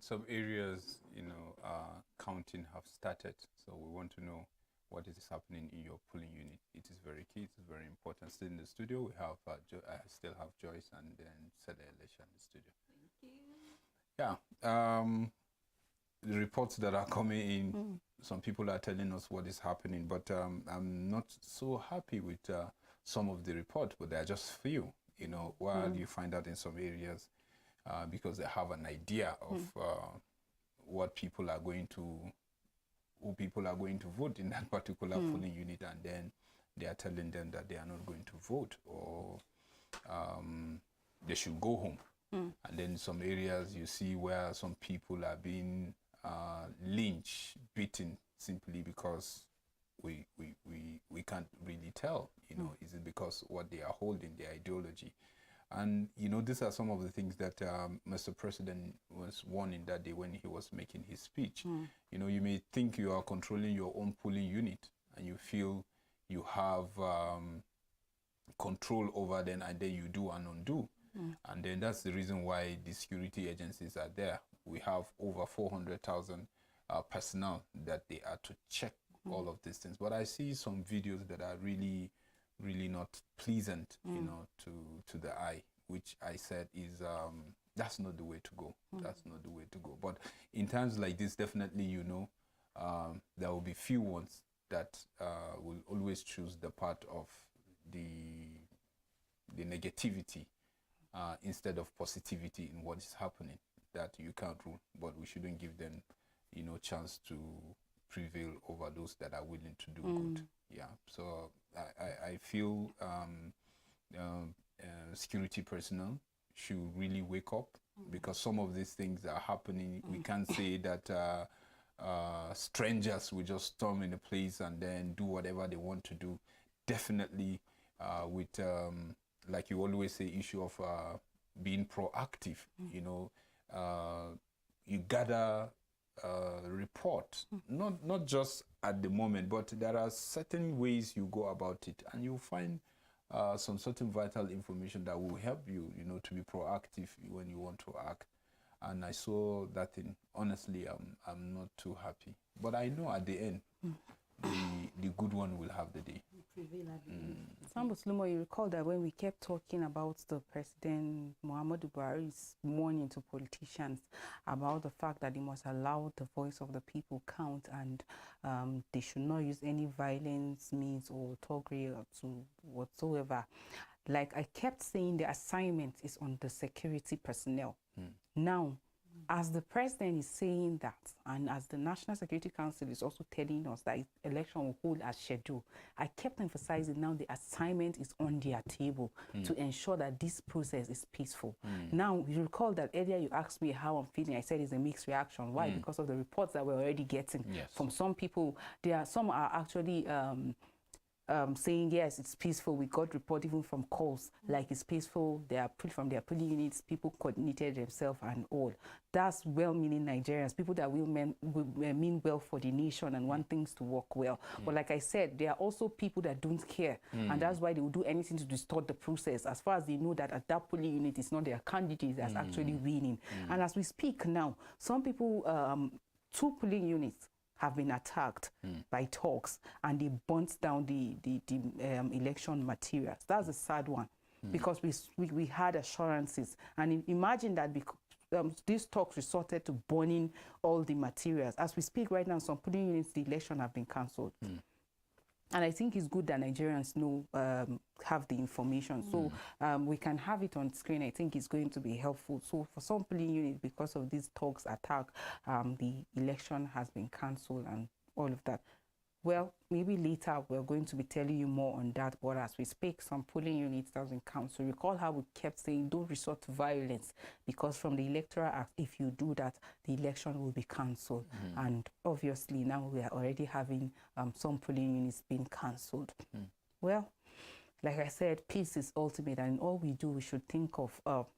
some areas, counting have started. So we want to know what is happening in your polling unit. It is very key. It is very important. Still in the studio, we have I still have Joyce and then Sada Elisha in the studio. Thank you. Yeah. The reports that are coming in, some people are telling us what is happening, but I'm not so happy with some of the reports, but they're just few, while you find out in some areas, because they have an idea of what people are going to, who people are going to vote in that particular polling unit, and then they are telling them that they are not going to vote, or they should go home. And then some areas you see where some people are being lynched, beaten, simply because we can't really tell, is it because what they are holding, their ideology. And, these are some of the things that Mr. President was warning that day when he was making his speech. You may think you are controlling your own polling unit and you feel you have control over them, and then you do and undo. And then that's the reason why the security agencies are there. We have over 400,000 personnel that they are to check all of these things. But I see some videos that are really, really not pleasant, to the eye, which I said is that's not the way to go. That's not the way to go. But in times like this, definitely, there will be few ones that will always choose the part of the negativity instead of positivity in what is happening, that you can't rule, but we shouldn't give them, chance to prevail over those that are willing to do good. Yeah, so I feel security personnel should really wake up, because some of these things are happening. We can't say that strangers will just storm in a place and then do whatever they want to do. Definitely with, like you always say, issue of being proactive, you gather report, not just at the moment, but there are certain ways you go about it, and you'll find some certain vital information that will help you, to be proactive when you want to act. And I saw that thing. Honestly, I'm not too happy, but I know at the end, the good one will have the day. Sambo Slumo, you recall that when we kept talking about the President Muhammadu Buhari's warning to politicians about the fact that they must allow the voice of the people count, and they should not use any violence means or thuggery or to whatsoever. Like I kept saying, the assignment is on the security personnel. Now, as the president is saying that, and as the National Security Council is also telling us that election will hold as scheduled, I kept emphasizing now the assignment is on their table to ensure that this process is peaceful. Now, you recall that earlier you asked me how I'm feeling. I said it's a mixed reaction. Why? Because of the reports that we're already getting from some people. Some are actually saying, yes, it's peaceful. We got report even from calls, like it's peaceful. They are from their polling units, people coordinated themselves and all. That's well-meaning Nigerians, people that will mean well for the nation and want things to work well. But like I said, there are also people that don't care, and that's why they will do anything to distort the process, as far as they know that at that polling unit, it's not their candidate that's actually winning. And as we speak now, some people, 2 polling units have been attacked by thugs, and they burnt down the election materials. That's a sad one, because we had assurances. And imagine that these thugs resorted to burning all the materials. As we speak right now, some polling units, the election have been cancelled. And I think it's good that Nigerians know, have the information. So we can have it on screen. I think it's going to be helpful. So for some polling units, because of these thugs attack, the election has been cancelled and all of that. Well, maybe later we're going to be telling you more on that. But as we speak, some polling units doesn't count. So recall how we kept saying don't resort to violence, because from the Electoral Act, if you do that, the election will be cancelled. And obviously now we are already having some polling units being cancelled. Well, like I said, peace is ultimate, and all we do, we should think of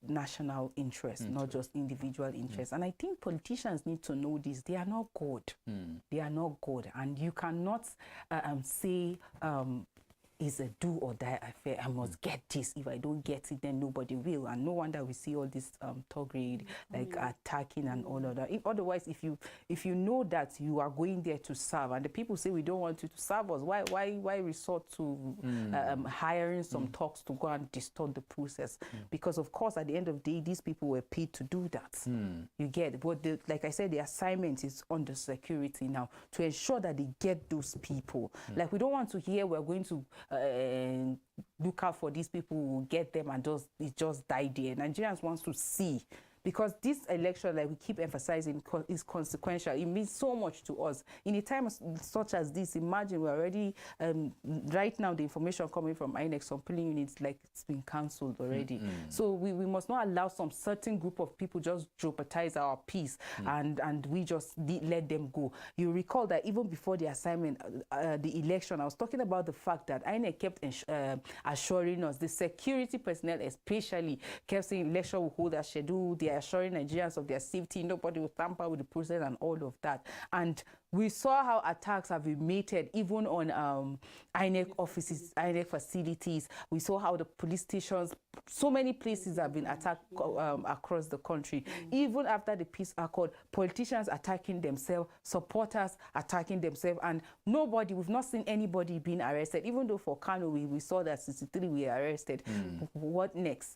national interest, not just individual interest. And I think politicians need to know this. They are not God. They are not God. And you cannot say is a do or die affair. I must get this. If I don't get it, then nobody will. And no wonder we see all this Tograde like attacking and all of that. Otherwise, if you know that you are going there to serve, and the people say we don't want you to serve us, why resort to hiring some talks to go and distort the process? Because of course, at the end of the day, these people were paid to do that. You get, but like I said, the assignment is on the security now to ensure that they get those people. Like, we don't want to hear we're going to look out for these people, who will get them and just die there. Nigerians want to see, because this election, like we keep emphasizing, is consequential. It means so much to us. In a time such as this, imagine we're already, right now, the information coming from INEC, some polling units, like it's been cancelled already. So we must not allow some certain group of people just jeopardize our peace and we just let them go. You recall that even before the assignment, the election, I was talking about the fact that INEC kept assuring us, the security personnel especially, kept saying election will hold as scheduled. They are assuring Nigerians of their safety, nobody will tamper with the process and all of that. And we saw how attacks have been mated even on INEC offices, INEC facilities. We saw how the police stations, so many places have been attacked across the country. Even after the peace accord, politicians attacking themselves, supporters attacking themselves, and nobody, we've not seen anybody being arrested. Even though for Kano, we saw that 63 were arrested. What next?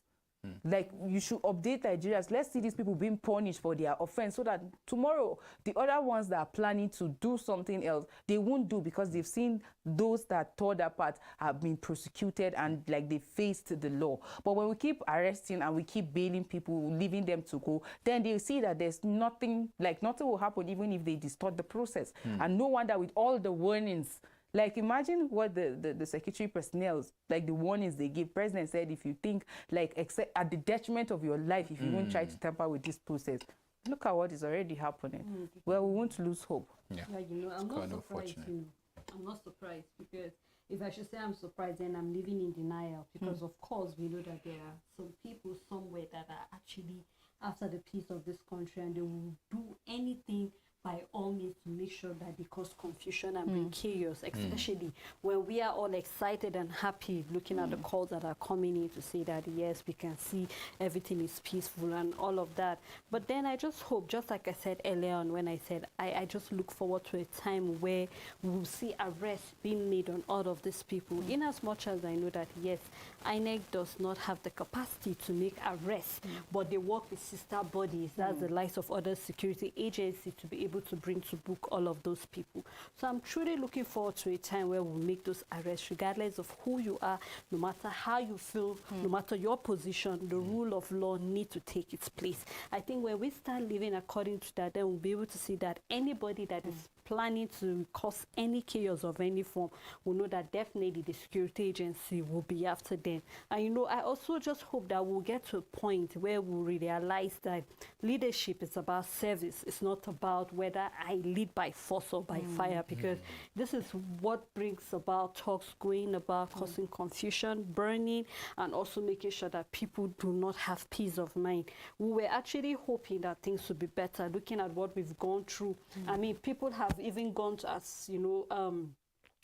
Like, you should update Nigerians. Let's see these people being punished for their offense, so that tomorrow the other ones that are planning to do something else, they won't do, because they've seen those that tore that part have been prosecuted and like they faced the law. But when we keep arresting and we keep bailing people, leaving them to go, then they'll see that there's nothing, like nothing will happen even if they distort the process. And no wonder, with all the warnings, like, imagine what the security personnel, like the warnings they give. President said, if you think, like, except at the detriment of your life, if you won't try to tamper with this process, look at what is already happening. Well, we won't lose hope. Yeah, you know, I'm not surprised. I'm not surprised, because if I should say I'm surprised, then I'm living in denial, because of course we know that there are some people somewhere that are actually after the peace of this country, and they will do anything by all means to make sure that they cause confusion and bring chaos, especially when we are all excited and happy looking at the calls that are coming in to say that, yes, we can see everything is peaceful and all of that. But then I just hope, just like I said earlier on when I said, I just look forward to a time where we'll see arrests being made on all of these people, in as much as I know that, yes, INEC does not have the capacity to make arrests, but they work with sister bodies, that's the likes of other security agencies, to be able to bring to book all of those people. So I'm truly looking forward to a time where we'll make those arrests, regardless of who you are, no matter how you feel, no matter your position, the rule of law need to take its place. I think when we start living according to that, then we'll be able to see that anybody that is planning to cause any chaos of any form will know that definitely the security agency will be after them. And you know, I also just hope that we'll get to a point where we'll realize that leadership is about service. It's not about whether I lead by force or by fire, because this is what brings about talks going about causing confusion, burning, and also making sure that people do not have peace of mind. We were actually hoping that things would be better, looking at what we've gone through. I mean, people have even gone to, as you know,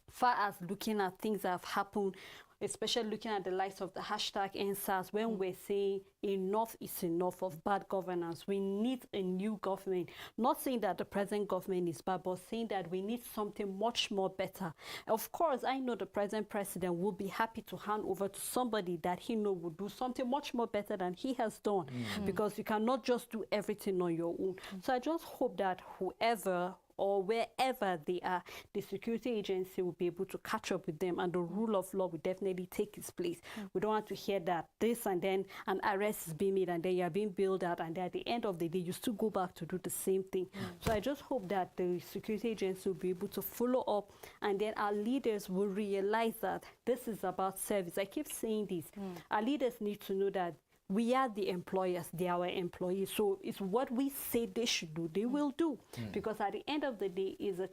far as looking at things that have happened, especially looking at the likes of the hashtag #EndSARS, when we're saying enough is enough of bad governance. We need a new government. Not saying that the present government is bad, but saying that we need something much more better. Of course, I know the present president will be happy to hand over to somebody that he knows will do something much more better than he has done, because you cannot just do everything on your own. So I just hope that whoever or wherever they are, the security agency will be able to catch up with them, and the rule of law will definitely take its place. We don't want to hear that this and then an arrest is being made and then you are being bailed out, and at the end of the day you still go back to do the same thing. So I just hope that the security agency will be able to follow up, and then our leaders will realize that this is about service. I keep saying this. Our leaders need to know that we are the employers, they are our employees. So it's what we say they should do, they will do. Because at the end of the day, it's a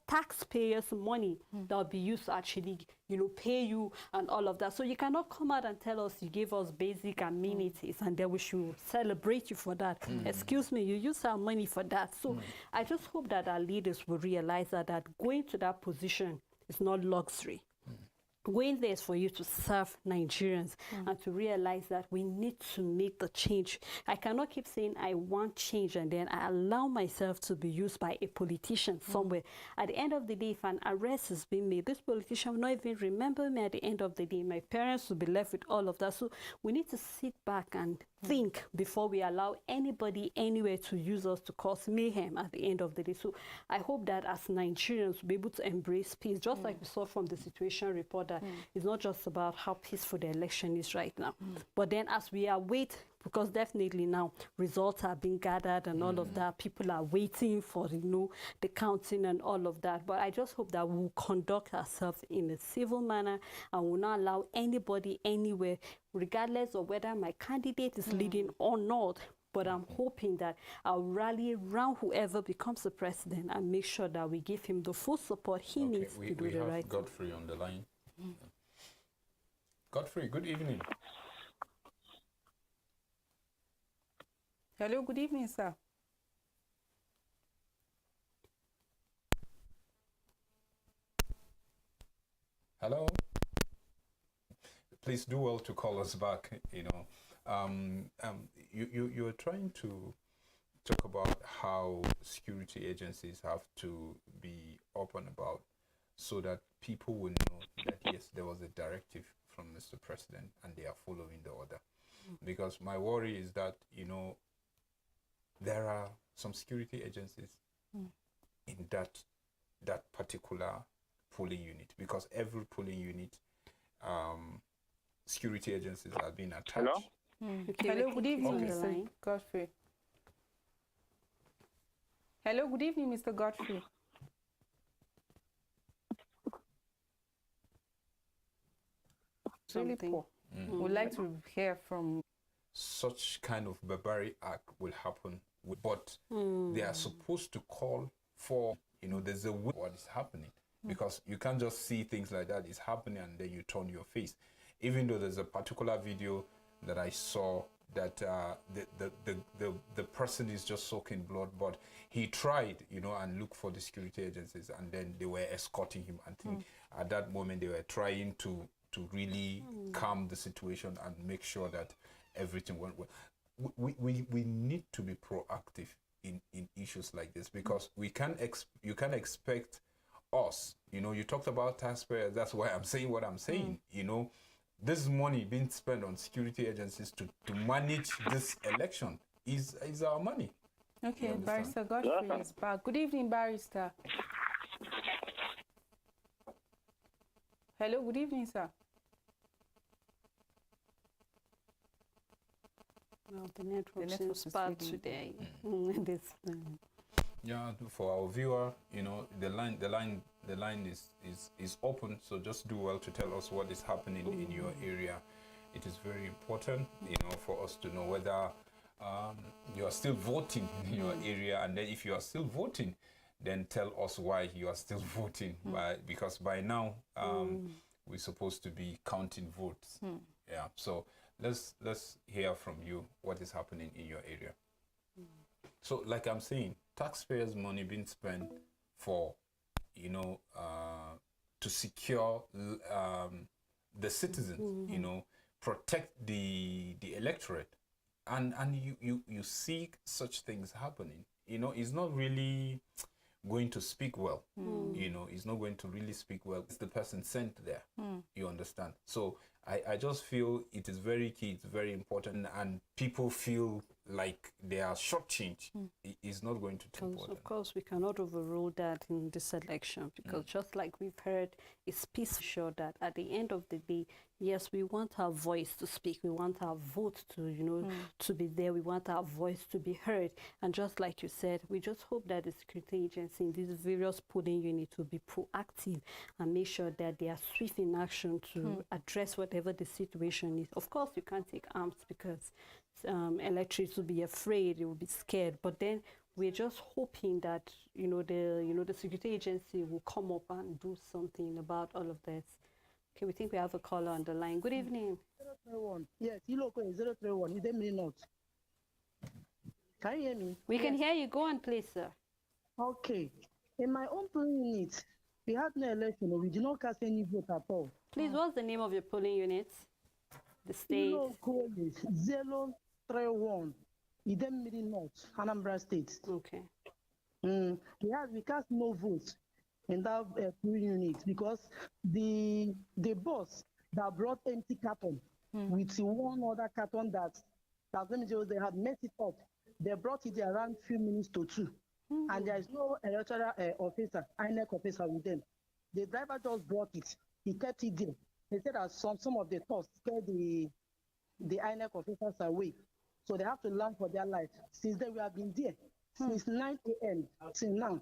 taxpayers' money that will be used to actually, you know, pay you and all of that. So you cannot come out and tell us you gave us basic amenities and then we should celebrate you for that. Excuse me, you use our money for that. So I just hope that our leaders will realize that going to that position is not luxury. going there is for you to serve Nigerians and to realize that we need to make the change. I cannot keep saying I want change and then I allow myself to be used by a politician somewhere. At the end of the day, if an arrest is being made, this politician will not even remember me at the end of the day. My parents will be left with all of that. So we need to sit back and think before we allow anybody anywhere to use us to cause mayhem at the end of the day. So I hope that as Nigerians we'll be able to embrace peace, just like we saw from the situation report that it's not just about how peaceful the election is right now. But then as we await, because definitely now results are being gathered and all of that, people are waiting for, you know, the counting and all of that. But I just hope that we'll conduct ourselves in a civil manner and will not allow anybody anywhere, regardless of whether my candidate is leading or not. But I'm hoping that I'll rally around whoever becomes the president and make sure that we give him the full support he needs to do the right thing. Godfrey on the line. Godfrey, good evening. Hello, good evening, sir. Hello. Please do well to call us back. You know, you are trying to talk about how security agencies have to be up and about so that people will know that yes, there was a directive from Mr. President and they are following the order. Because my worry is that, you know, there are some security agencies in that particular polling unit, because every polling unit, security agencies have been attached. Hello? Okay, hello, good evening, Mr. Godfrey. Hello, good evening, Mr. Godfrey. Really poor. We'd like to hear from. Such kind of barbaric act will happen, but they are supposed to call for, you know, there's a way what is happening, because you can't just see things like that is happening and then you turn your face. Even though there's a particular video that I saw that the person is just soaking blood, but he tried, you know, and look for the security agencies, and then they were escorting him. I think at that moment they were trying to really calm the situation and make sure that everything went well. We need to be proactive in issues like this, because you can't expect us, you know, you talked about taxpayers, that's why I'm saying what I'm saying, you know, this money being spent on security agencies to manage this election is our money. Okay, Barrister Godfrey is back. Good evening, Barrister. Hello, good evening, sir. Well, the network seems bad today. Yeah, for our viewer, you know, the line is open, so just do well to tell us what is happening in your area. It is very important, you know, for us to know whether you are still voting in your area, and then if you are still voting, then tell us why you are still voting. Because by now we're supposed to be counting votes. Yeah, so let's hear from you what is happening in your area. So, like I'm saying, taxpayers' money being spent for, you know, to secure the citizens, you know, protect the electorate, and you see such things happening. You know, it's not really going to speak well. You know, it's not going to really speak well. It's the person sent there. You understand? So I just feel it is very key, it's very important, and people feel like they are shortchanged. It's not going to be important. Of course, we cannot overrule that in this election, because just like we've heard, it's peace sure that at the end of the day, yes, we want our voice to speak. We want our vote to, you know, to be there. We want our voice to be heard. And just like you said, we just hope that the security agency in these various polling units will be proactive and make sure that they are swift in action to address whatever the situation is. Of course, you can't take arms, because electorates will be afraid, they will be scared. But then we're just hoping that, you know, the security agency will come up and do something about all of this. Okay, we think we have a caller on the line. Good evening. 031. Yes, you look 031. You didn't mean not. Can you hear me? We can hear you. Go on, please, sir. Okay. In my own polling unit, We had no election. We did not cast any vote at all. Please, what's the name of your polling unit? The state? Local is 031, Idemili North, Anambra State. Okay. We cast no votes in that polling unit because the bus that brought empty carton with one other carton that let me say, they had messed it up. They brought it there around 3 minutes to 2. And there is no electoral officer, INEC officer with them. The driver just brought it. He kept it there. He said that some of the thugs scared the INEC officers away. So they have to learn for their life. Since then, we have been there. Since 9 a.m. till now.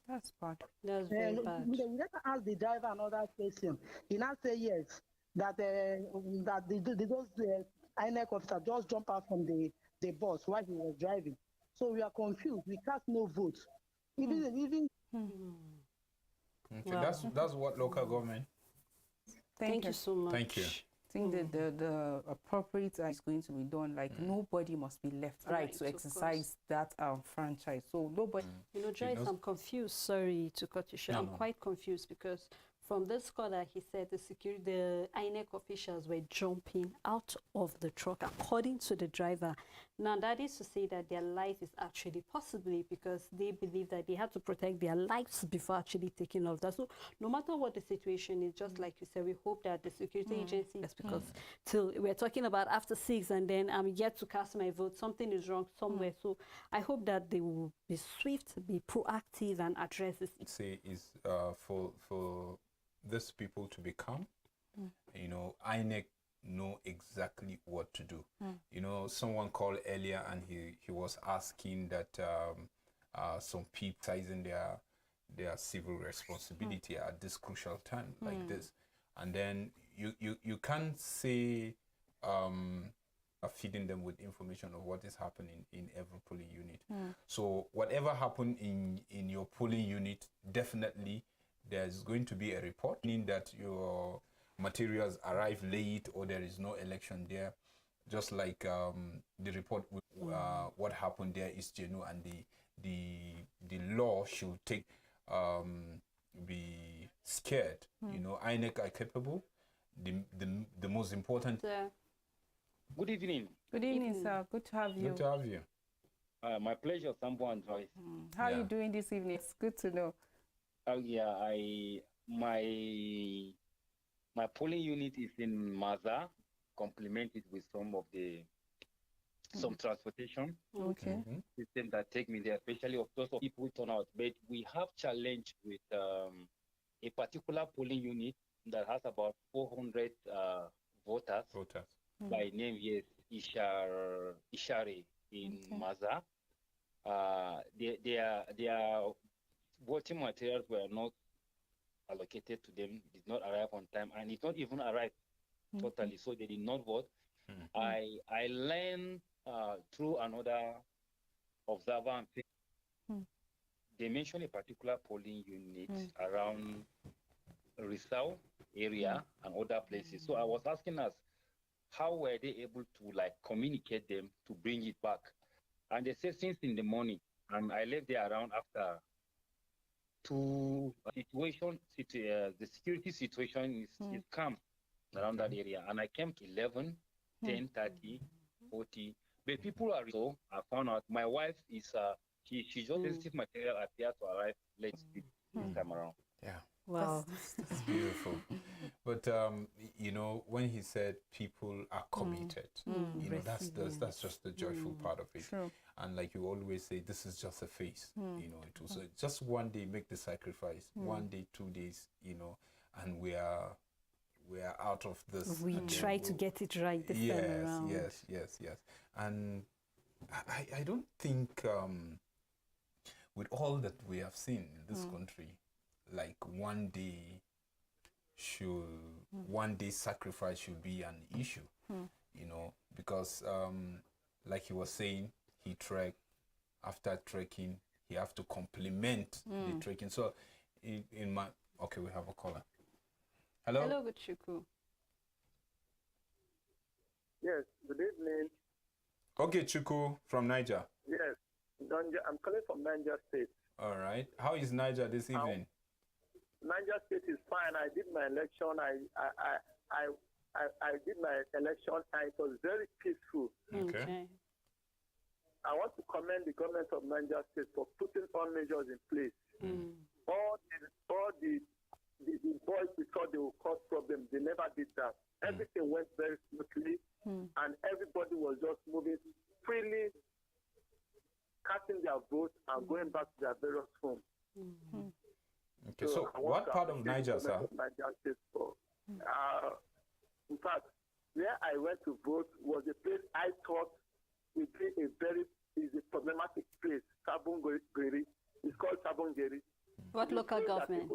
That's bad. That's very bad. We never asked the driver another question. He now say yes, that those INEC officer just jump out from the bus while he was driving. So we are confused. We cast no vote. Even. Okay, that's what local government. Thank you so much. Thank you. I think that the appropriate is going to be done. Like nobody must be left right to exercise that franchise. So nobody. Joyce, I'm confused. Sorry to cut you short. I'm quite confused because from this call that he said the INEC officials were jumping out of the truck, according to the driver. Now that is to say that their life is actually possibly because they believe that they had to protect their lives before actually taking off that. So no matter what the situation is, just like you said, we hope that the security agencies, because till we're talking about after 6 and then I'm yet to cast my vote, something is wrong somewhere. So I hope that they will be swift, be proactive and address this. Say is for these people to be calm. INEC know exactly what to do. Someone called earlier and he was asking that some people sizing their civil responsibility at this crucial time like this, and then you can't say feeding them with information of what is happening in every polling unit. So whatever happened in your polling unit, definitely there's going to be a report, meaning that your materials arrive late or there is no election there. Just like the report with what happened there is genuine, and the law should be scared. INEC are capable. The most important. Good evening. Good evening, sir. Good to have you. Good to have you. My pleasure, Sambo and Joyce. How are you doing this evening? It's good to know. My polling unit is in Maza, complemented with some transportation system that take me there, especially of those people turn out. But we have challenge with a particular polling unit that has about 400 voters. By name, yes, Ishare in Maza. Their voting materials were not allocated to them, did not arrive on time, and it not even arrived totally, so they did not vote. I learned through another observer, they mentioned a particular polling unit around Rizal area and other places. So I was asking us, how were they able to communicate them to bring it back? And they said since in the morning, and I left there around after the security situation is calm around that area. And I came to 11, 10, 30, 40. But people are so I found out my wife is she just sensitive material appears to arrive late this time around. Yeah. Wow. That's beautiful. But when he said people are committed, that's just the joyful part of it. True. And like you always say, this is just a phase. It was just one day make the sacrifice, 1 day, 2 days, and we are out of this. We try to get it right this time around. Yes. And I don't think with all that we have seen in this country, like one day sacrifice should be an issue, because like he was saying, he trekked. After trekking, he have to complement the trekking. So we have a caller. Hello, good Chuku. Yes, good evening. Okay, Chuku from Niger. Yes, I'm calling from Niger State. All right. How is Niger this evening? Niger State is fine. I did my election. I did my election, and it was very peaceful. Okay. I want to commend the government of Niger State for putting all measures in place. All the boys we thought they would cause problems, they never did that. Everything went very smoothly, and everybody was just moving freely, casting their votes and going back to their various homes. Okay, so what part of Niger, sir? Niger State for, in fact, where I went to vote was a place I thought would be a problematic place, Sabongeri. It's called Sabongeri. What local government?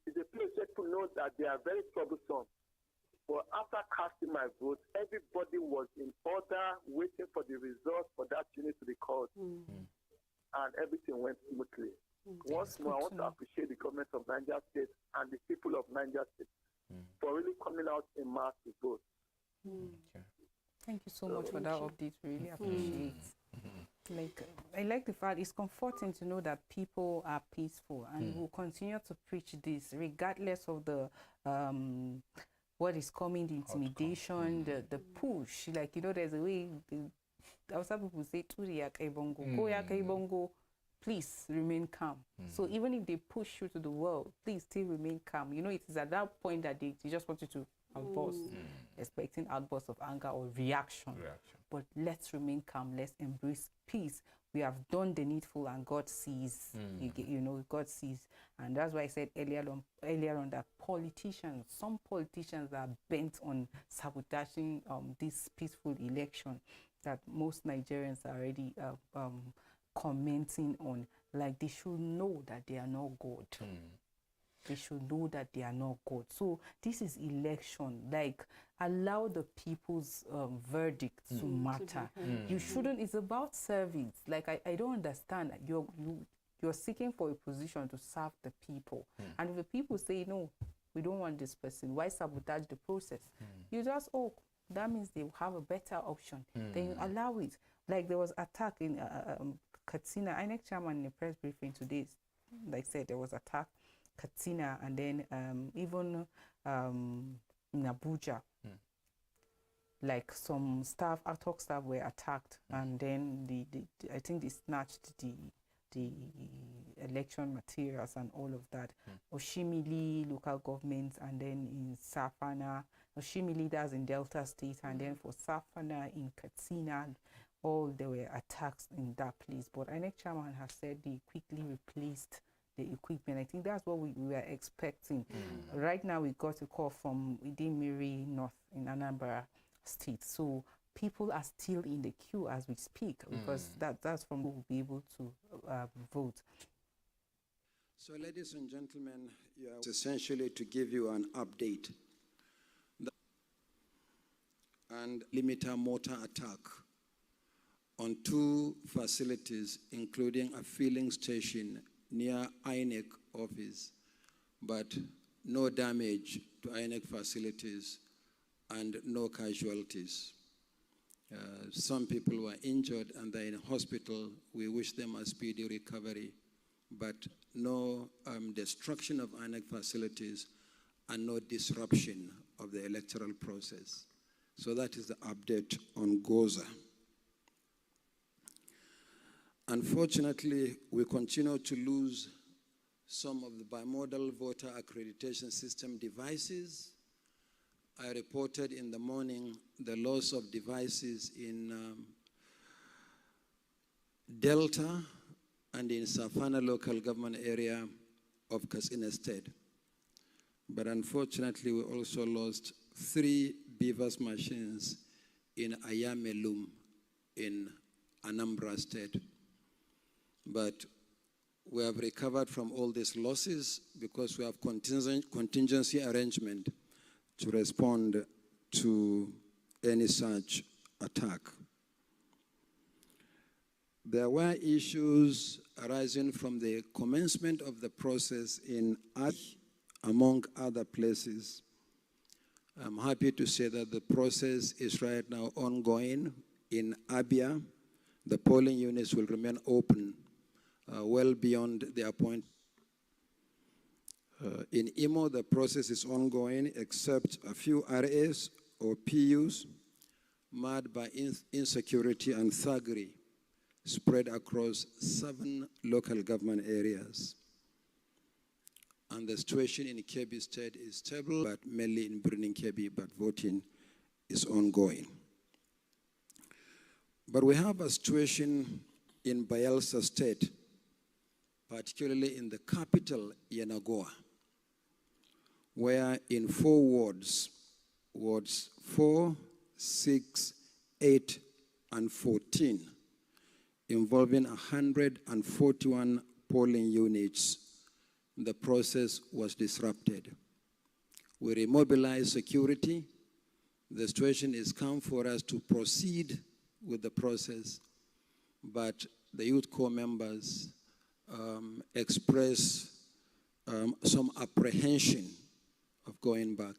It's a place where people know that they are very troublesome. But after casting my vote, everybody was in order, waiting for the results for that unit to be called. And everything went smoothly. Once more, I want to appreciate the government of Niger State and the people of Niger State for really coming out in mass to vote. Thank you so much for that update. Really appreciate. I like the fact it's comforting to know that people are peaceful and will continue to preach this regardless of the what is coming, the intimidation, the push. Like, you know, there's a way some people say please remain calm. So even if they push you to the world, please still remain calm. You know, it is at that point that they just want you to outburst, expecting outbursts of anger or reaction. But let's remain calm. Let's embrace peace. We have done the needful, and God sees. You know, God sees, and that's why I said earlier on that some politicians are bent on sabotaging this peaceful election that most Nigerians are already commenting on. Like, they should know that they are not God. They should know that they are not God. So this is election. Like, allow the people's verdict to matter. You shouldn't. It's about service. Like, I don't understand that you're seeking for a position to serve the people, and if the people say no, we don't want this person, why sabotage the process? You just that means they have a better option. Then you allow it. Like, there was attack in Katsina. INEC chairman in the press briefing today, like said, there was attack Katsina, and then even in Abuja, like some staff, talk staff were attacked, and then I think they snatched the election materials and all of that. Oshimili local government, and then in Safana, Oshimili, that's in Delta State, and then for Safana in Katsina, there were attacks in that place. But INEC chairman has said they quickly replaced the equipment. I think that's what we were expecting. Right now, we got a call from Idemiri North in Anambra State. So people are still in the queue as we speak, because that's from who will be able to vote. So, ladies and gentlemen, it's essentially to give you an update. And limiter mortar attack on 2 facilities, including a filling station near INEC office, but no damage to INEC facilities and no casualties. Some people were injured and they're in hospital. We wish them a speedy recovery, but no destruction of INEC facilities and no disruption of the electoral process. So that is the update on Goza. Unfortunately, we continue to lose some of the bimodal voter accreditation system devices. I reported in the morning the loss of devices in Delta and in Safana local government area of Katsina State. But unfortunately, we also lost 3 BVAS machines in Ayamelum in Anambra State. But we have recovered from all these losses because we have contingency arrangement to respond to any such attack. There were issues arising from the commencement of the process in among other places. I'm happy to say that the process is right now ongoing in Abia. The polling units will remain open well beyond the appointment. In Imo, the process is ongoing, except a few RAs or PUs marred by insecurity and thuggery spread across 7 local government areas. And the situation in Kebbi State is stable, but mainly in Birnin Kebbi, but voting is ongoing. But we have a situation in Bayelsa State, particularly in the capital, Yenagoa, where in 4 wards, wards 4, 6, 8, and 14, involving 141 polling units, the process was disrupted. We remobilized security. The situation is calm for us to proceed with the process, but the youth corps members express some apprehension of going back.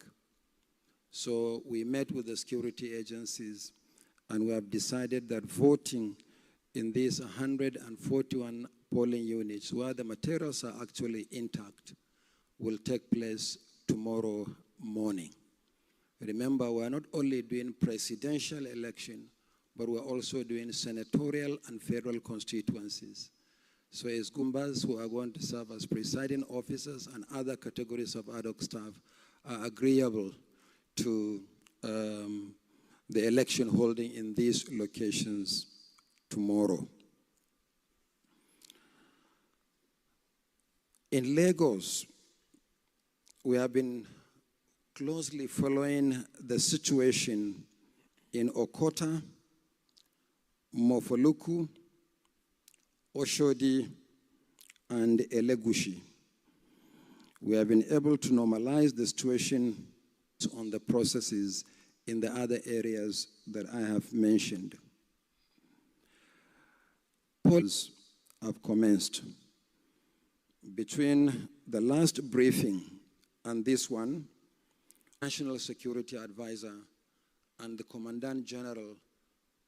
So we met with the security agencies, and we have decided that voting in these 141 polling units, where the materials are actually intact, will take place tomorrow morning. Remember, we're not only doing presidential election, but we're also doing senatorial and federal constituencies. So as Gumbas who are going to serve as presiding officers and other categories of ad hoc staff are agreeable to the election holding in these locations tomorrow. In Lagos, we have been closely following the situation in Okota, Mofoluku, Oshodi, and Elegushi. We have been able to normalize the situation on the processes in the other areas that I have mentioned. Polls have commenced. Between the last briefing and this one, National Security Advisor and the Commandant General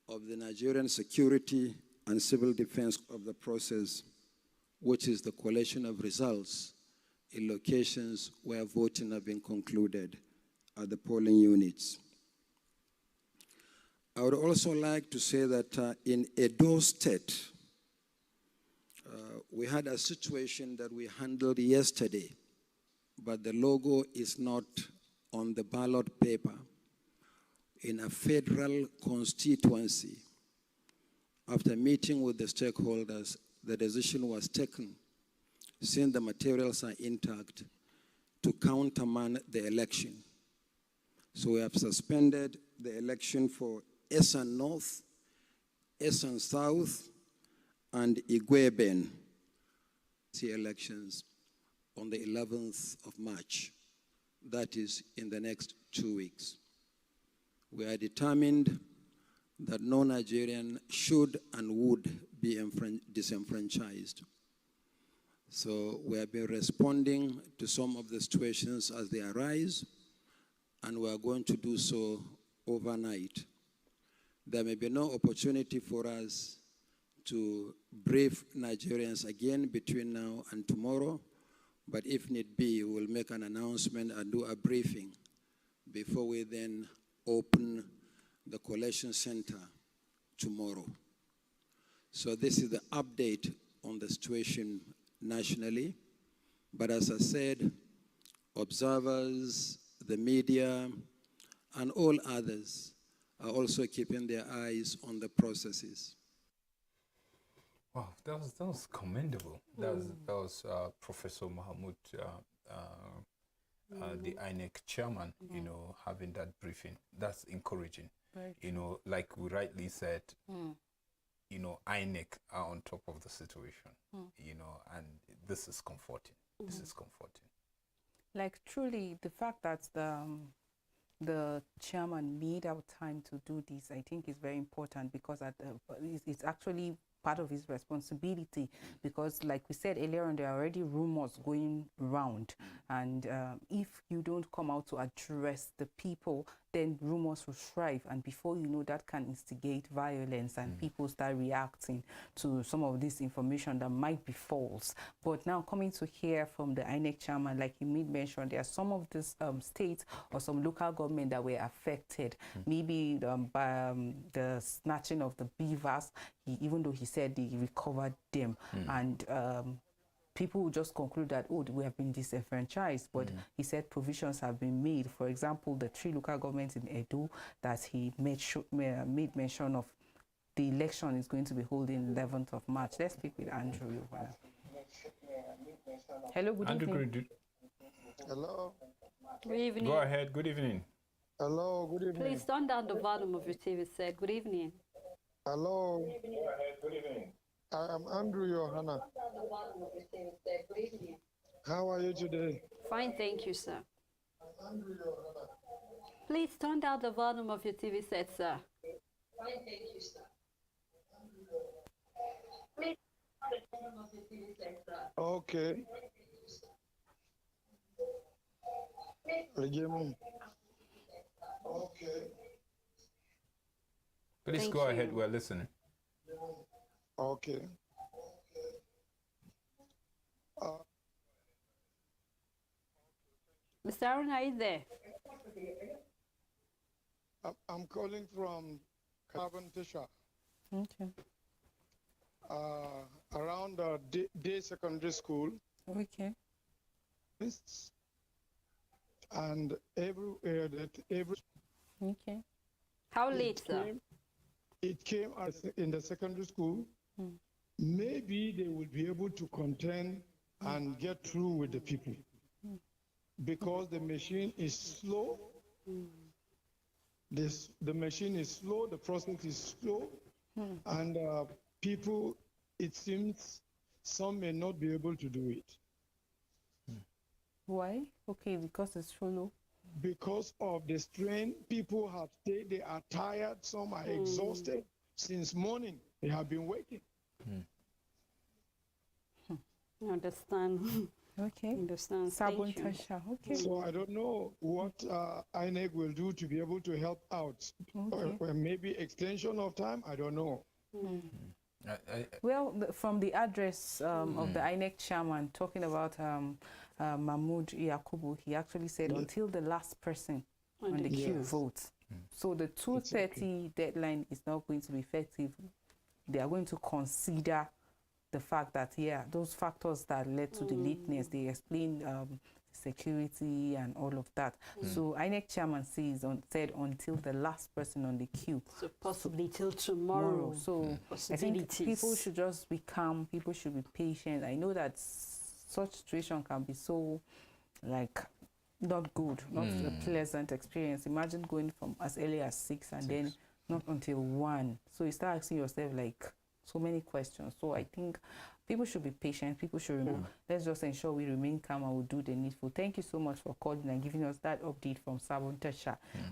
of the Nigerian Security and Civil Defense of the process, which is the collation of results in locations where voting have been concluded at the polling units. I would also like to say that in Edo State, we had a situation that we handled yesterday, but the logo is not on the ballot paper. In a federal constituency, after meeting with the stakeholders, the decision was taken, since the materials are intact, to countermand the election. So we have suspended the election for Esan North, Esan South, and Igweben elections on the 11th of March. That is in the next 2 weeks. We are determined that no Nigerian should and would be disenfranchised. So we have been responding to some of the situations as they arise, and we are going to do so overnight. There may be no opportunity for us to brief Nigerians again between now and tomorrow, but if need be, we'll make an announcement and do a briefing before we then open the collation center tomorrow. So this is the update on the situation nationally. But as I said, observers, the media, and all others are also keeping their eyes on the processes. Wow, that was commendable. That was Professor Mahmoud, the INEC chairman, you know, having that briefing. That's encouraging. Right. You know, like we rightly said, you know, INEC are on top of the situation, you know, and this is comforting. This is comforting. Like truly, the fact that the chairman made out time to do this, I think is very important, because it's actually part of his responsibility, because like we said earlier on, there are already rumors going around, and if you don't come out to address the people, then rumors will thrive, and before you know, that can instigate violence, and people start reacting to some of this information that might be false. But now coming to hear from the INEC chairman, like you made mention, there are some of these states or some local government that were affected, maybe by the snatching of the beavers. Even though he said they recovered them, and people will just conclude that, oh, we have been disenfranchised, but he said provisions have been made. For example, the 3 local governments in Edo that he made mention of, the election is going to be holding 11th of March. Let's speak with Andrew. Hello, good Andrew, evening. Hello. Good evening. Go ahead. Good evening. Hello, good evening. Please turn down the volume of your TV set. Good evening. Hello. Good evening. I am Andrew Johanna. How are you today? Fine, thank you, sir. Please turn down the volume of your TV set, sir. Fine, thank you, sir. Please turn down the volume of your TV set, sir. Okay. Okay. Please Thank go ahead. you. We're listening. Okay. Mr. Aaron, are you there? I'm calling from Carbon Tisha, Okay. around Day Secondary School. Okay. And every Okay. How late, sir? it came in the secondary school. Maybe they will be able to contend and get through with the people because the machine is slow. The machine is slow, the process is slow, and people, it seems, some may not be able to do it. Why? Okay, because it's slow. Because of the strain, people have stayed, they are tired, some are exhausted. Since morning, they have been waiting. I understand. Okay. Understand. Thank you. Sabotage. Okay. So I don't know what INEC will do to be able to help out. Okay. Or maybe extension of time, I don't know. Well, from the address of the INEC chairman talking about Mahmoud Yakubu, he actually said until the last person on the queue votes. So the 2:30 deadline is not going to be effective. They are going to consider the fact that, yeah, those factors that led to the lateness, they explain security and all of that. So INEC chairman said until the last person on the queue. So possibly till tomorrow. So I think people should just be calm. People should be patient. I know that such situation can be so, like, not good, not a pleasant experience. Imagine going from as early as 6 and then not until 1. So you start asking yourself, like, so many questions. So I think people should be patient. People should remember. Let's just ensure we remain calm and we'll do the needful. Thank you so much for calling and giving us that update from Sabotage.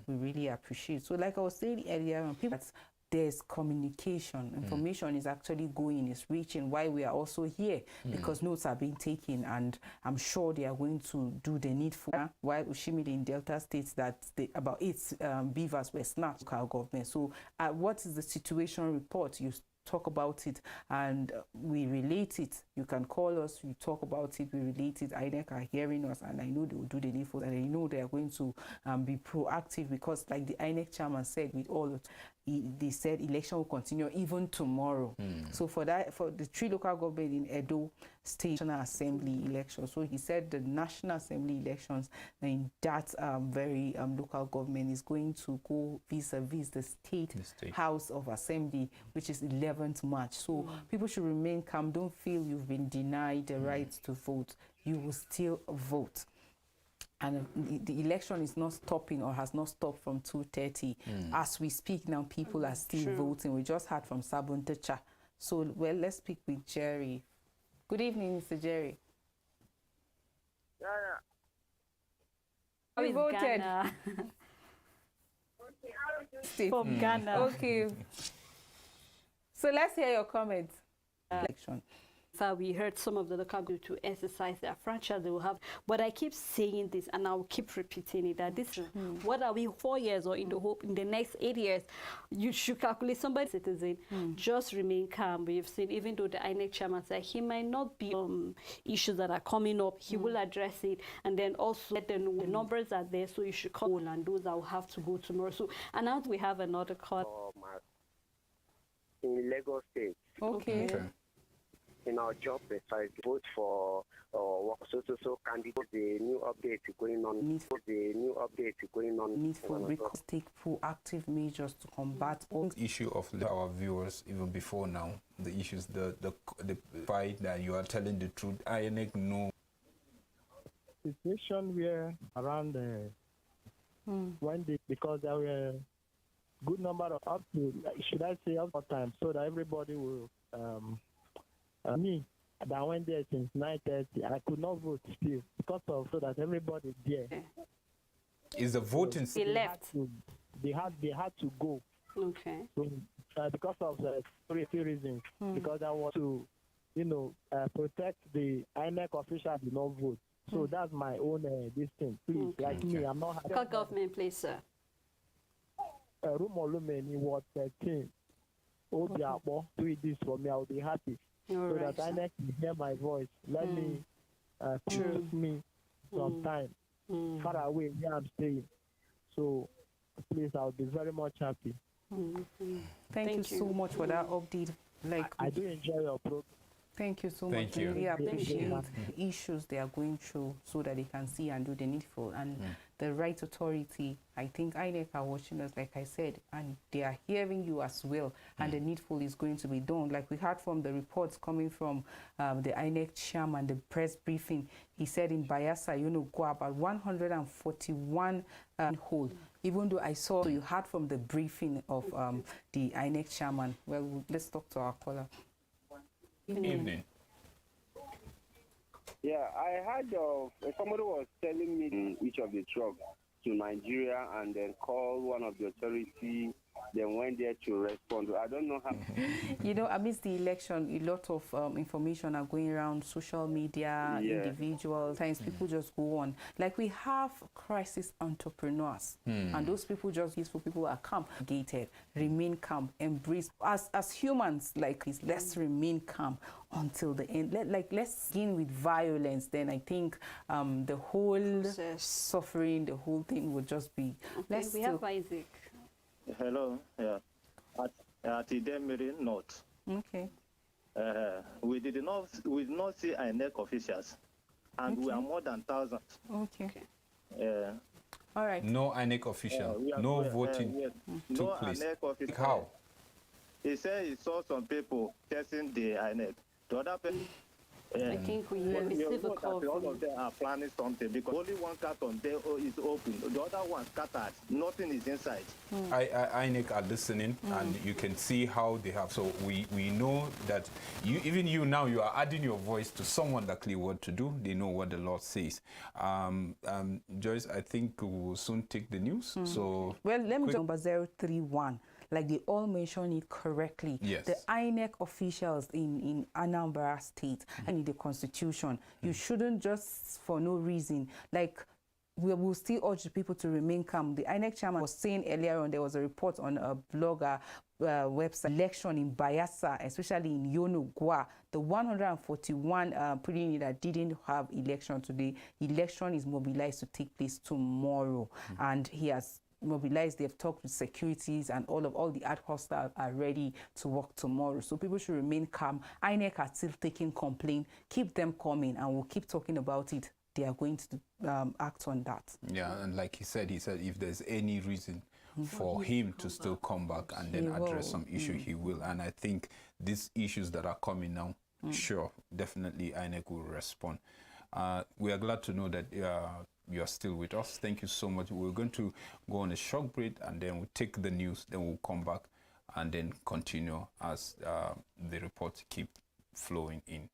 We really appreciate it. So like I was saying earlier, people, there's communication. Information is actually going, is reaching why we are also here, because notes are being taken, and I'm sure they are going to do the needful. While Ushimili in Delta states that about 8 beavers were snatched by local government. So what is the situation report? You talk about it and we relate it. You can call us, you talk about it, we relate it. INEC are hearing us, and I know they will do the needful, and I know they are going to be proactive, because like the INEC chairman said, with all of they said election will continue even tomorrow. So for that, for the 3 local government in Edo State National Assembly election, so he said the National Assembly elections in that very local government is going to go vis-a-vis the state House of Assembly, which is 11th March. So people should remain calm. Don't feel you've been denied the right to vote. You will still vote. And the election is not stopping, or has not stopped from 2:30. As we speak now, people are still voting. We just heard from Sabotage. So, well, let's speak with Jerry. Good evening, Mr. Jerry. How You is voted. Ghana? From Ghana. Okay. So let's hear your comments. Election. fact, we heard some of the local groups to exercise their franchise they will have. But I keep saying this, and I'll keep repeating it, that this what are we, 4 years or in the next 8 years? You should calculate somebody citizen. Just remain calm. We've seen, even though the INEC chairman said he might not be issues that are coming up, he will address it, and then also let them know the numbers are there, so you should call, and those that will have to go tomorrow. So, and now we have another call. In Lagos State. Okay. In our job precise, vote for so candidate. The new update going on. The new update going on. Need for records take proactive measures to combat all issue of our viewers even before now. The issues, the fight that you are telling the truth. INEC know. Situation where around one day, because there were good number of up to, should I say, up time, so that everybody will me that went there since 9:30. I could not vote still because of, so that everybody there. Is the voting? They left. They had to go. Okay. So, because of the security reasons. Because I want to, protect the INEC officials do not vote. So that's my own this thing. Please, like me, I'm not. Local government, please, sir. Rumolumeni Ward 13. Obiabo, do this for me. I'll be happy. So that INEC can hear my voice. Let me choose me sometime far away where I'm staying. So please, I'll be very much happy. Thank you so much for that update. I do enjoy your program. Thank you so much. You. Really appreciate the issues they are going through so that they can see and do the needful. And the right authority, I think INEC are watching us, like I said, and they are hearing you as well. And the needful is going to be done. Like we heard from the reports coming from the INEC chairman, the press briefing, he said in Bayelsa, go about 141 hole. Even though I saw, you heard from the briefing of the INEC chairman. Well, let's talk to our caller. Evening. Yeah, I heard somebody was telling me each of the trucks to Nigeria and then call one of the authority, then went there to respond. I don't know how. Amidst the election, a lot of information are going around social media, individuals. Sometimes people just go on. Like we have crisis entrepreneurs, and those people just useful people are calm, gated, remain calm, embrace. As humans, let's remain calm until the end. Let's begin with violence. Then I think the whole suffering, the whole thing would just be. Okay, we have Isaac. Hello, yeah. At Idemiri North. Okay. We did not see INEC officials, and we are more than 1,000. Okay. All right. No INEC official. No voting. No place. INEC official. How? He said he saw some people testing the INEC. The other person. I think we receive a call. All of them are planning something because only one carton there is open. The other one scattered. Nothing is inside. INEC are listening, and you can see how they have. So we know that even you now, you are adding your voice to someone that clear what to do. They know what the law says. Joyce, I think we will soon take the news. So well, let me number 031. Like they all mention it correctly. Yes. The INEC officials in Anambra State and in the Constitution, you shouldn't just for no reason. Like we will still urge people to remain calm. The INEC chairman was saying earlier on, there was a report on a blogger website, election in Bayelsa, especially in Yonogwa, the 141 polling that didn't have election today. Election is mobilized to take place tomorrow, and he has mobilized. They've talked with securities, and all the ad hoc staff are ready to work tomorrow. So people should remain calm. INEC are still taking complaint. Keep them coming, and we'll keep talking about it. They are going to act on that. Yeah, and like he said if there's any reason for him to still come back and then address some issue, he will. And I think these issues that are coming now, sure, definitely INEC will respond. We are glad to know that you are still with us. Thank you so much. We're going to go on a short break, and then we'll take the news, then we'll come back and then continue as the reports keep flowing in.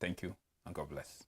Thank you, and God bless.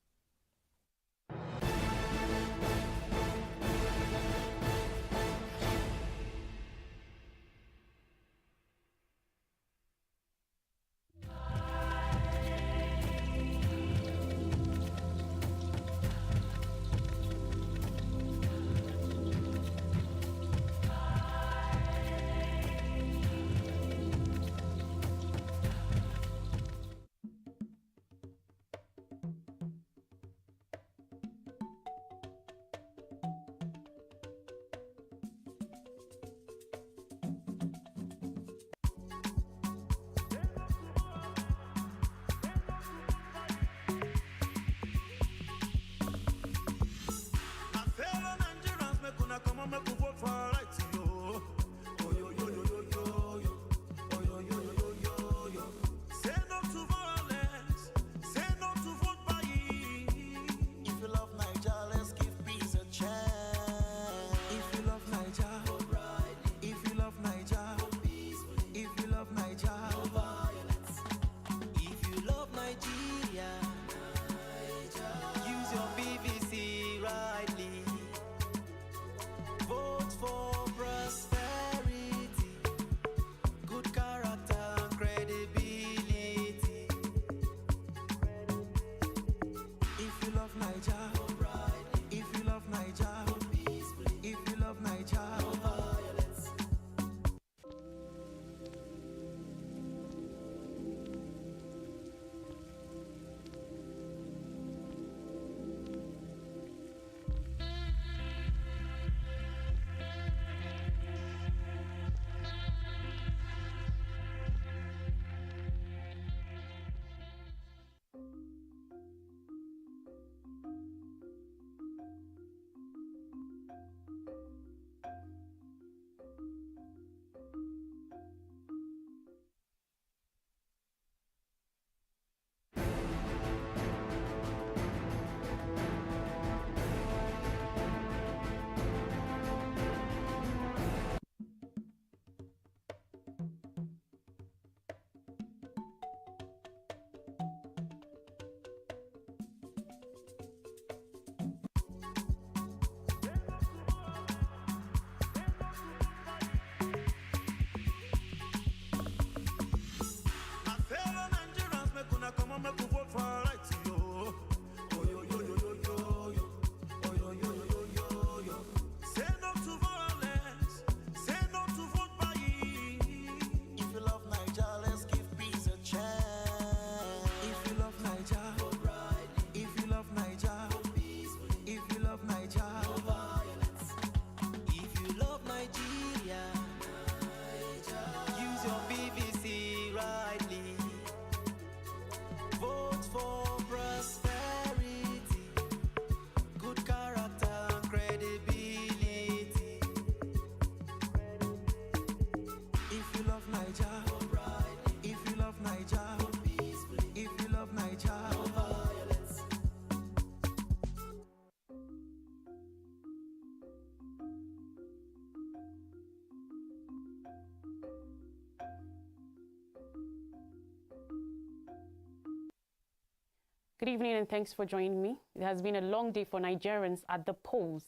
Good evening and thanks for joining me. It has been a long day for Nigerians at the polls.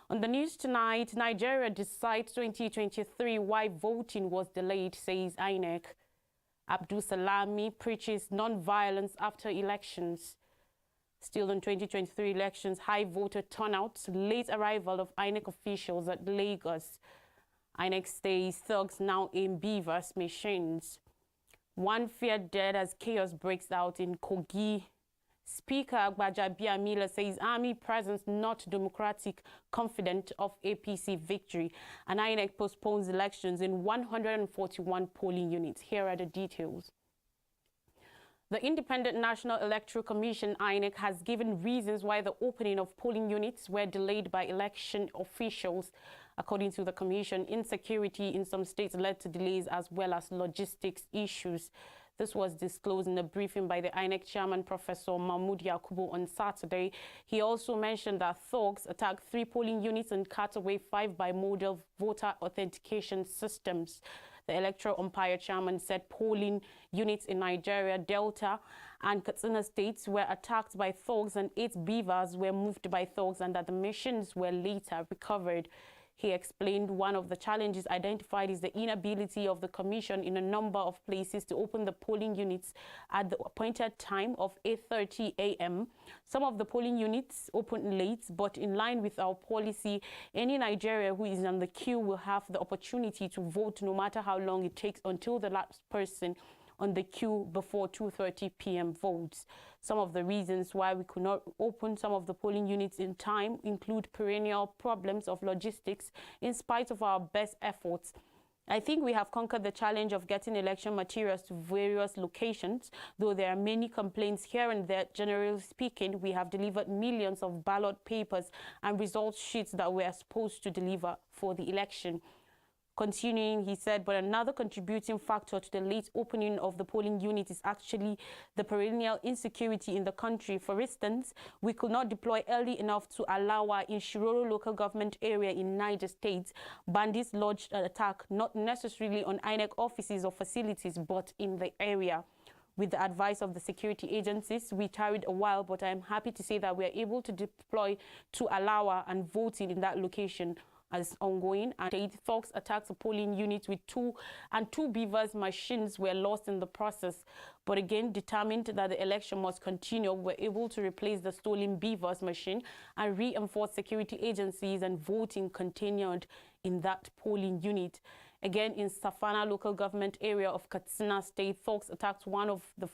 On the news tonight, Nigeria decides 2023 why voting was delayed, says INEC. Abdul Salami preaches non-violence after elections. Still in 2023 elections, high voter turnout, late arrival of INEC officials at Lagos. INEC says thugs now aim beavers machines. One feared dead as chaos breaks out in Kogi. Speaker Gbajabiamila says army presence not democratic, confident of APC victory. And INEC postpones elections in 141 polling units. Here are the details. The Independent National Electoral Commission, INEC, has given reasons why the opening of polling units were delayed by election officials. According to the Commission, insecurity in some states led to delays as well as logistics issues. This was disclosed in a briefing by the INEC chairman, Professor Mahmoud Yakubu, on Saturday. He also mentioned that thugs attacked 3 polling units and cut away 5 bimodal voter authentication systems. The electoral umpire chairman said polling units in Nigeria, Delta, and Katsina states were attacked by thugs and 8 beavers were moved by thugs and that the machines were later recovered. He explained one of the challenges identified is the inability of the commission in a number of places to open the polling units at the appointed time of 8:30 a.m. Some of the polling units opened late, but in line with our policy, any Nigerian who is on the queue will have the opportunity to vote no matter how long it takes until the last person on the queue before 2:30 p.m. votes. Some of the reasons why we could not open some of the polling units in time include perennial problems of logistics in spite of our best efforts. I think we have conquered the challenge of getting election materials to various locations. Though there are many complaints here and there, generally speaking, we have delivered millions of ballot papers and result sheets that we are supposed to deliver for the election. Continuing, he said, but another contributing factor to the late opening of the polling unit is actually the perennial insecurity in the country. For instance, we could not deploy early enough to allow our Inshiroro local government area in Niger State. Bandits lodged an attack not necessarily on INEC offices or facilities, but in the area. With the advice of the security agencies, we tarried a while, but I am happy to say that we are able to deploy to Alawa and voting in that location as ongoing. And 8 thugs attacked a polling unit with 2 beavers machines were lost in the process. But again, determined that the election must continue, we were able to replace the stolen beavers machine and reinforce security agencies, and voting continued in that polling unit. Again, in Safana local government area of Katsina State, thugs attacked one of the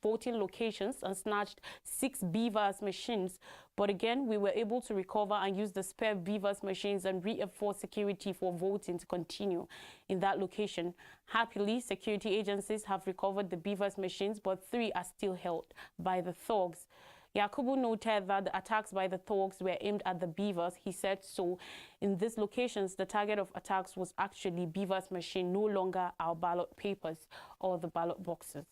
voting locations and snatched 6 beavers machines. But again, we were able to recover and use the spare beavers machines and reinforce security for voting to continue in that location. Happily, security agencies have recovered the beavers machines, but 3 are still held by the thugs. Yakubu noted that the attacks by the thugs were aimed at the beavers. He said so. In these locations, the target of attacks was actually beavers machine, no longer our ballot papers or the ballot boxes.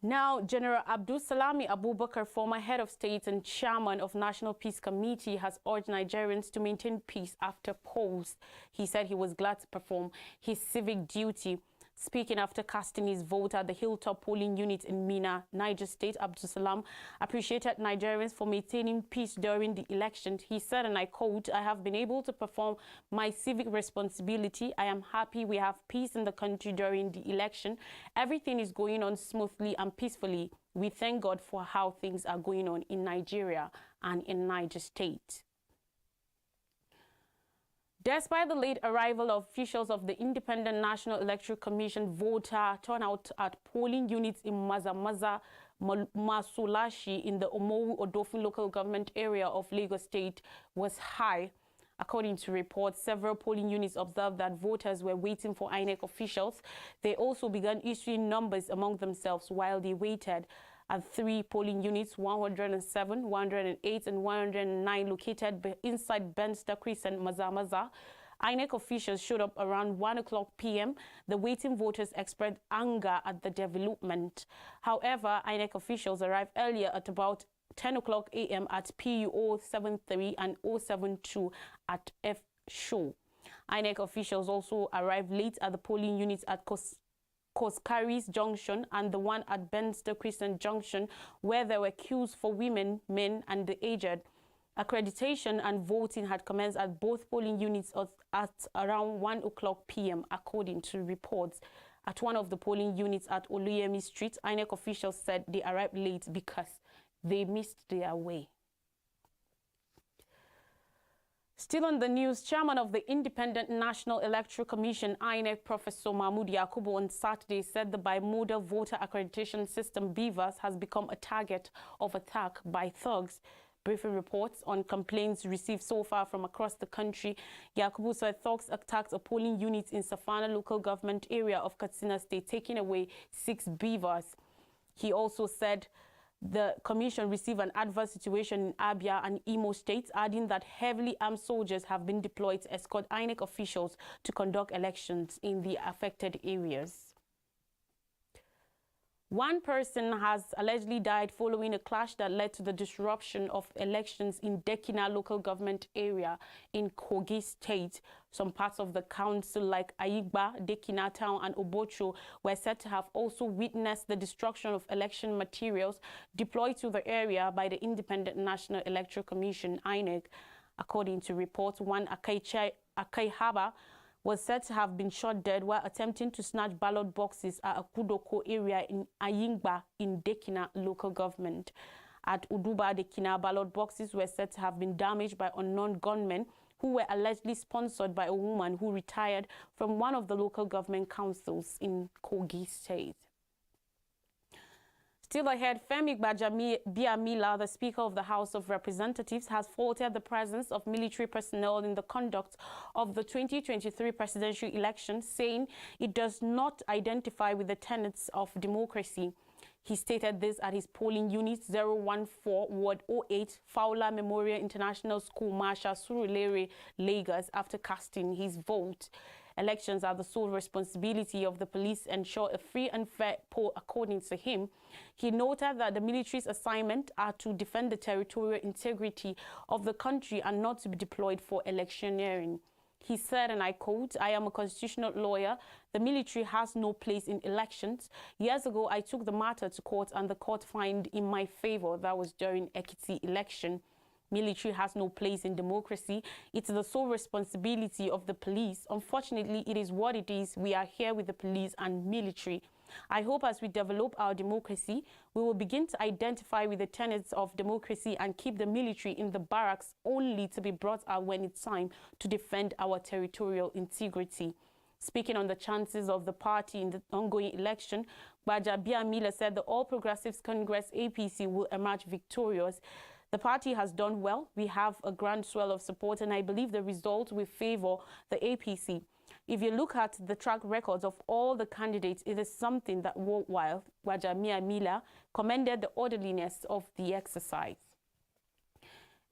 Now, General Abdul Salami Abubakar, former head of state and chairman of National Peace Committee, has urged Nigerians to maintain peace after polls. He said he was glad to perform his civic duty. Speaking after casting his vote at the Hilltop polling unit in Mina, Niger State, Abdul Salam appreciated Nigerians for maintaining peace during the election. He said, and I quote, "I have been able to perform my civic responsibility. I am happy we have peace in the country during the election. Everything is going on smoothly and peacefully. We thank God for how things are going on in Nigeria and in Niger State." Despite the late arrival of officials of the Independent National Electoral Commission, voter turnout at polling units in Mazamaza, Masulashi in the Omowu Odofin local government area of Lagos State was high. According to reports, several polling units observed that voters were waiting for INEC officials. They also began issuing numbers among themselves while they waited. At 3 polling units, 107, 108, and 109 located inside Benster Crescent, Mazamaza, INEC officials showed up around 1 o'clock p.m. The waiting voters expressed anger at the development. However, INEC officials arrived earlier at about 10 o'clock a.m. at PU 073 and 072 at F. Show. INEC officials also arrived late at the polling units at Coscaris Junction and the one at Benster Crescent Junction, where there were queues for women, men, and the aged. Accreditation and voting had commenced at both polling units at around 1 o'clock p.m., according to reports. At one of the polling units at Oluyemi Street, INEC officials said they arrived late because they missed their way. Still on the news, Chairman of the Independent National Electoral Commission, INEC, Professor Mahmood Yakubu, on Saturday said the bimodal voter accreditation system, BVAS, has become a target of attack by thugs. Briefing reports on complaints received so far from across the country, Yakubu said thugs attacked a polling unit in Safana local government area of Katsina State, taking away 6 BVAS. He also said the commission received an adverse situation in Abia and Imo states, adding that heavily armed soldiers have been deployed to escort INEC officials to conduct elections in the affected areas. One person has allegedly died following a clash that led to the disruption of elections in Dekina local government area in Kogi State. Some parts of the council like Ayigba, Dekina Town and Obocho were said to have also witnessed the destruction of election materials deployed to the area by the Independent National Electoral Commission, INEC. According to reports, one Akaihaba was said to have been shot dead while attempting to snatch ballot boxes at a Kudoko area in Ayingba in Dekina local government. At Uduba, Dekina, ballot boxes were said to have been damaged by unknown gunmen who were allegedly sponsored by a woman who retired from one of the local government councils in Kogi State. Still ahead, Femi Gbajabiamila, the Speaker of the House of Representatives, has faulted the presence of military personnel in the conduct of the 2023 presidential election, saying it does not identify with the tenets of democracy. He stated this at his polling unit 014, Ward 08, Fowler Memorial International School, Marsha Surulere, Lagos, after casting his vote. Elections are the sole responsibility of the police to ensure a free and fair poll, according to him. He noted that the military's assignment are to defend the territorial integrity of the country and not to be deployed for electioneering. He said, and I quote, "I am a constitutional lawyer. The military has no place in elections. Years ago, I took the matter to court and the court found in my favor. That was during Ekiti election. Military has no place in democracy. It's the sole responsibility of the police. Unfortunately, it is what it is. We are here with the police and military. I hope as we develop our democracy, we will begin to identify with the tenets of democracy and keep the military in the barracks only to be brought out when it's time to defend our territorial integrity." Speaking on the chances of the party in the ongoing election, Gbajabiamila said the All Progressives Congress APC will emerge victorious. The party has done well. We have a grand swell of support, and I believe the result will favor the APC. If you look at the track records of all the candidates, it is something that worthwhile. Gbajabiamila commended the orderliness of the exercise.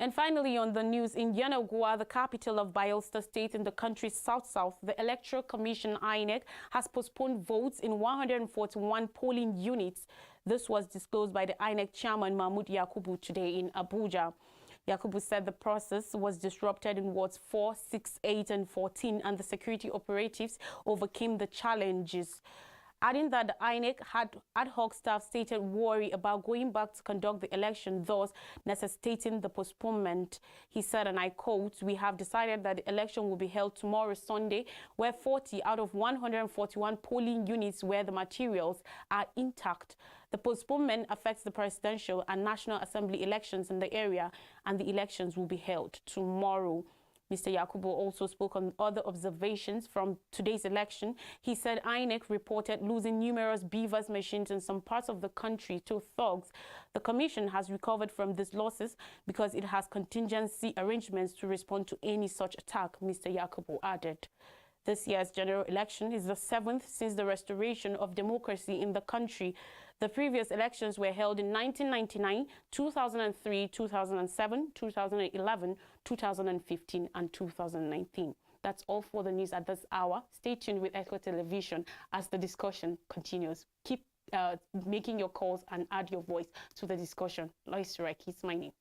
And finally, on the news, in Yenagoa, the capital of Bayelsa State in the country's south-south, the Electoral Commission, INEC, has postponed votes in 141 polling units. This was disclosed by the INEC chairman, Mahmood Yakubu, today in Abuja. Yakubu said the process was disrupted in wards 4, 6, 8, and 14, and the security operatives overcame the challenges, adding that the INEC had ad hoc staff stated worry about going back to conduct the election, thus necessitating the postponement. He said, and I quote, "We have decided that the election will be held tomorrow, Sunday, where 40 out of 141 polling units where the materials are intact. The postponement affects the presidential and National Assembly elections in the area, and the elections will be held tomorrow." Mr. Yakubu also spoke on other observations from today's election. He said INEC reported losing numerous BVAS machines in some parts of the country to thugs. The commission has recovered from these losses because it has contingency arrangements to respond to any such attack, Mr. Yakubu added. This year's general election is the 7th since the restoration of democracy in the country. The previous elections were held in 1999, 2003, 2007, 2011, 2015, and 2019. That's all for the news at this hour. Stay tuned with Echo Television as the discussion continues. Keep making your calls and add your voice to the discussion. Lois Reki is my name.